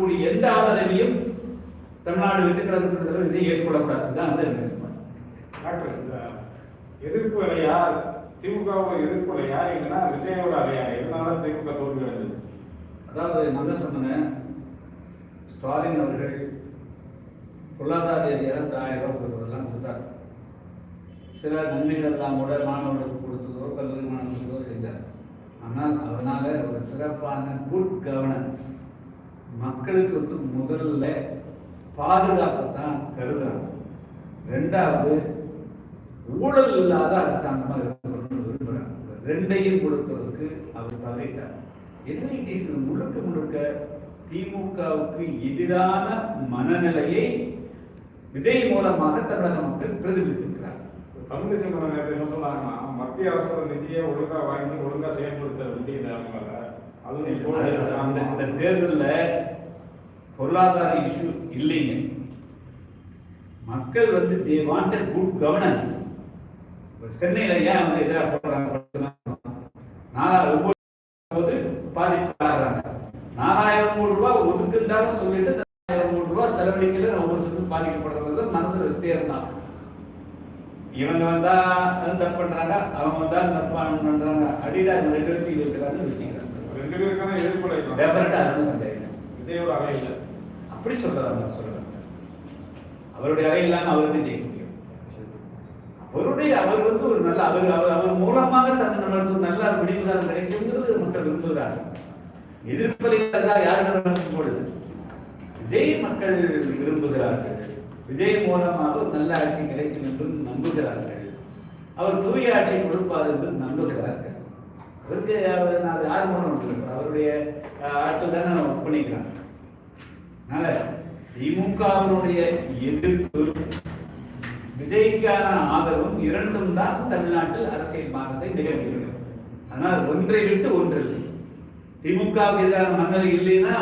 இருக்கக்கூடிய எந்த ஆதரவையும் தமிழ்நாடு வெற்றி கழகத்தில் விஜய் ஏற்றுக்கொள்ளக்கூடாது தான் வந்து டாக்டர். இந்த எதிர்ப்பு அலையா திமுகவோட எதிர்ப்பு அலையா இல்லைன்னா விஜயோட அலையா, எதனால திமுக தோல்வி அடைந்தது? அதாவது நல்ல சொன்னேன், ஸ்டாலின் அவர்கள் பொருளாதார ரீதியாக 1000 ரூபாய் கொடுத்ததெல்லாம் கொடுத்தார். சில நன்மைகள் எல்லாம் கூட மாணவர்களுக்கு கொடுத்ததோ கல்லூரி மாணவர்களுக்கோ செஞ்சார். ஆனால் அதனால ஒரு சிறப்பான குட் கவர்னன்ஸ் மக்களுக்கு வந்து முதல்ல பாதுகாப்பு தான் கருதுறாங்க. ரெண்டாவது ஊழல் இல்லாத அரசாங்கமாக இருக்கணும்னு விரும்புகிறாங்க. ரெண்டையும் கொடுப்பதற்கு அவர் தவறிட்டார். என்ன முழுக்க முழுக்க திமுகவுக்கு எதிரான மனநிலையை விஜய் மூலமாக தமிழக மக்கள் பிரதிபலித்திருக்கிறார். தமிழிசை நேரத்தில் என்ன சொன்னாங்கன்னா, மத்திய அரசோட நிதியை ஒழுங்கா வாங்கி ஒழுங்கா செயல்படுத்த முடியல. அந்த தேர்தலில் பொருளாதார இஷ்யூ இல்லைங்க. மக்கள் வந்து they want a good governance. சென்னையில் ஏன் வந்து எதிராக போடுறாங்க? 4 பாதிப்பாகிறாங்க. 4000 கோடி ரூபாய் ஒதுக்குந்தாலும் சொல்லிட்டு 4000 கோடி ரூபாய் செலவழிக்கல ஒவ்வொரு பாதிக்கப்படுறது மனசுல வச்சுட்டே இருந்தான். இவங்க வந்தா தப்பு பண்றாங்க, அவங்க வந்தா தப்பு பண்றாங்க. அடிடா 2 பேருக்கு இருக்கிறாங்க, வச்சுக்கிறாங்க. 2 பேருக்கான எதிர்ப்பு டெஃபினட்டா அது சந்தேகம். விஜயோட அலை இல்லை அப்படி சொல்றாங்க. அவருடைய அறை இல்லாம அவருடைய ஜெயிக்க முடியும். அவர் வந்து ஒரு நல்ல அவர் மூலமாக தமிழ்நாட்டுக்கு நல்ல விடிவுகாலம் கிடைக்குங்கிறது மக்கள் விரும்புகிறார்கள். எதிர்ப்பதாக யாரும் பொழுது விஜய் மக்கள் விரும்புகிறார்கள். விஜய் மூலமாக ஒரு நல்ல ஆட்சி கிடைக்கும் என்று நம்புகிறார்கள். அவர் தூய ஆட்சி கொடுப்பார் என்று நம்புகிறார்கள். அவருக்கு யார் மூலம் அவருடைய ஆட்கள் தானே ஒர்க் பண்ணிக்கிறாங்க. அதனால திமுகவினுடைய எதிர்ப்பு விஜய்க்கான ஆதரவும் இரண்டும் தான் தமிழ்நாட்டில் அரசியல் மாற்றத்தை நிகழ்கிறது. ஆனால் ஒன்றை விட்டு ஒன்றில்லை. திமுகவுக்கு எதிரான மனநிலை இல்லைன்னா